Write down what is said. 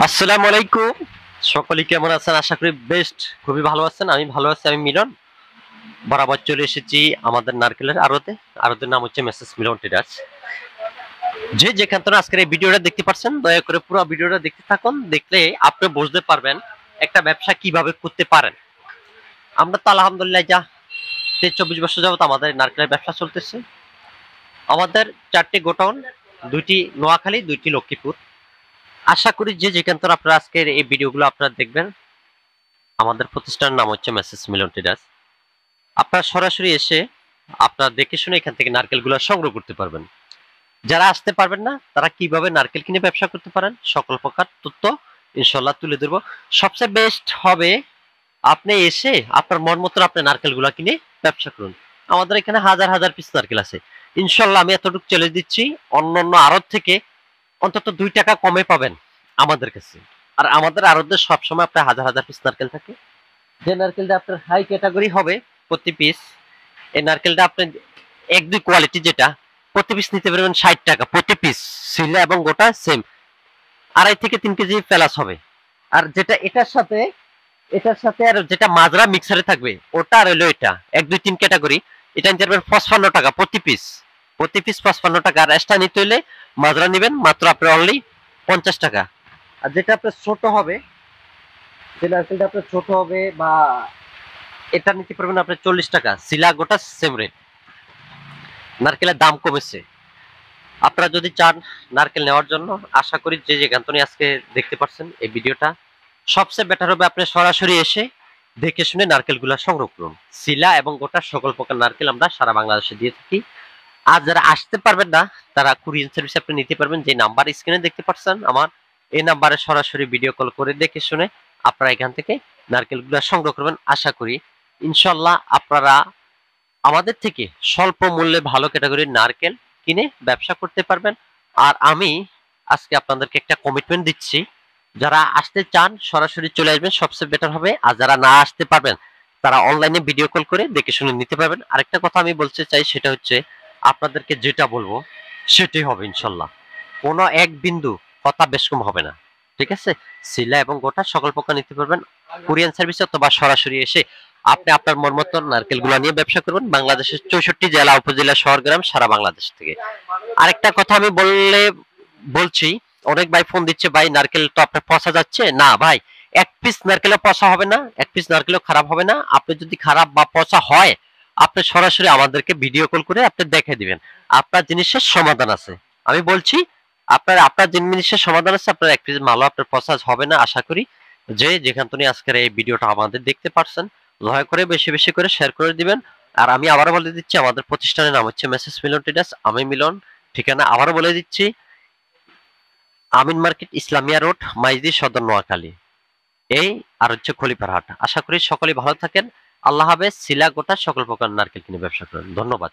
আসসালামু আলাইকুম। সকলে কেমন আছেন? আশা করি বেস্ট খুবই ভালো আছেন। আমি ভালো আছি। আমি মিলন। বরাবর চলে এসেছি আমাদের নারকেলের আড়তে। আড়তের নাম হচ্ছে মেসেস মিলন ট্রেডার্স। যে যেখান থেকে আজকের এই ভিডিওটা দেখতে পাচ্ছেন, দয়া করে পুরো ভিডিওটা দেখতে থাকুন। দেখলে আপনি বুঝতে পারবেন একটা ব্যবসা কিভাবে করতে পারেন। আমরা তো আলহামদুলিল্লাহ যা 23-24 বছর যাবত আমাদের নারকেলের ব্যবসা চলতেছে। আমাদের 4টি গোডাউন, 2টি নোয়াখালী, 2টি লক্ষ্মীপুর। আশা করি যে যেখান থেকে আপনারা আজকের এই ভিডিওগুলো আপনারা দেখবেন। আমাদের প্রতিষ্ঠানের নাম হচ্ছে মেসেস মিলন ট্রেডার্স। আপনারা সরাসরি এসে আপনারা দেখে শুনে এখান থেকে নারকেলগুলো সংগ্রহ করতে পারবেন। যারা আসতে পারবেন না তারা কিভাবে নারকেল কিনে ব্যবসা করতে পারেন সকল প্রকার তথ্য ইনশাল্লাহ তুলে ধরবো। সবচেয়ে বেস্ট হবে আপনি এসে আপনার মন মতো আপনি নারকেলগুলো কিনে ব্যবসা করুন। আমাদের এখানে হাজার হাজার পিস নারকেল আছে। ইনশাল্লাহ আমি এতটুকু চ্যালেঞ্জ দিচ্ছি, অন্যান্য আড়ত থেকে অন্তত 2 টাকা কমে পাবেন আমাদের কাছে। আর আমাদের আড়তে সবসময় আপনার হাজার হাজার পিস নারকেল থাকে। যে নারকেলটা আপনার হাই ক্যাটাগরি হবে প্রতি পিস, এই নারকেলটা আপনি 1-2 কোয়ালিটি যেটা প্রতি পিস নিতে পারবেন 60 টাকা প্রতি পিস। সিলা এবং গোটা সেম 2.5 থেকে 3 কেজি প্লাস হবে। আর যেটা এটার সাথে আর যেটা মাজরা মিক্সারে থাকবে ওটা আর হলো এটা 1-2-3 ক্যাটাগরি, এটা নিতে পারবেন 55 টাকা প্রতি পিস। প্রতি পিস 55 টাকা। আর এক্সট্রা নিতে হলে মাজরা নেবেন মাত্র আপনার অনলি 50 টাকা। আর যেটা আপনার ছোট হবে, যে নারকেলটা আপনার ছোট হবে বা এটা নিতে পারবেন আপনার 40 টাকা। সিলা গোটা সেম রেট। নারকেলের দাম কমেছে। আপনারা যদি চান নারকেল নেওয়ার জন্য, আশা করি যে যেখান থেকে আজকে দেখতে পাচ্ছেন এই ভিডিওটা, সবচেয়ে বেটার হবে আপনি সরাসরি এসে দেখে শুনে নারকেলগুলো সংগ্রহ করুন। সিলা এবং গোটা সকল প্রকার নারকেল আমরা সারা বাংলাদেশে দিয়ে থাকি। আর যারা আসতে পারবেন না তারা কুরিয়ার সার্ভিস আপনি নিতে পারবেন। যে নাম্বার স্ক্রিনে দেখতে পাচ্ছেন আমার, এই নাম্বারে সরাসরি ভিডিও কল করে দেখে শুনে আপনারা এখান থেকে নারকেলগুলো সংগ্রহ করবেন। আশা করি ইনশাল্লাহ আপনারা আমাদের থেকে স্বল্প মূল্যে ভালো ক্যাটাগরির নারকেল কিনে ব্যবসা করতে পারবেন। আর আমি আজকে আপনাদেরকে একটা কমিটমেন্ট দিচ্ছি, যারা আসতে চান সরাসরি চলে আসবেন, সবচেয়ে বেটার হবে। আর যারা না আসতে পারবেন তারা অনলাইনে ভিডিও কল করে দেখে শুনে নিতে পারবেন। আরেকটা কথা আমি বলতে চাই, সেটা হচ্ছে আপনাদেরকে যেটা বলবো সেটাই হবে ইনশাল্লাহ। কোনো এক বিন্দু কথা বেশ কম হবে না, ঠিক আছে? সিলা এবং গোটা সকল প্রকার নিতে পারবেন কুরিয়ান সার্ভিসে, অথবা সরাসরি এসে আপনি আপনার মন মতো নারকেলগুলো নিয়ে ব্যবসা করবেন বাংলাদেশের 64 জেলা উপজেলা শহর গ্রাম সারা বাংলাদেশ থেকে। আরেকটা কথা আমি বলছি, অনেক ভাই ফোন দিচ্ছে, ভাই নারকেল তো আপনার পচা যাচ্ছে না। ভাই, এক পিস নারকেলও পচা হবে না, এক পিস নারকেলও খারাপ হবে না। আপনি যদি খারাপ বা পচা হয় আপনি সরাসরি আমাদেরকে ভিডিও কল করে আপনি দেখে দিবেন, আপনার জিনিসের সমাধান আছে। আমি বলছি আপনার জিনিসের সমাধান আছে। আপনার এক পিস মালও আপনার পচা হবে না। আশা করি যে যেখান থেকে আজকের এই ভিডিওটা আমাদের দেখতে পারছেন, দয়া করে বেশি বেশি করে শেয়ার করে দিবেন। আর আমি আবারও বলে দিচ্ছি, আমাদের প্রতিষ্ঠানের নাম হচ্ছে মেসেস মিলন ট্রেডার্স। আমি মিলন। ঠিকানা আবারও বলে দিচ্ছি, আমিন মার্কেট, ইসলামিয়া রোড, মাইজদি সদর, নোয়াখালী। এই আর হচ্ছে খলিপার হাট। আশা করি সকলেই ভালো থাকেন। আল্লাহ হাফেজ। সিলা গোটা সকল প্রকার নারকেল কিনে ব্যবসা করেন। ধন্যবাদ।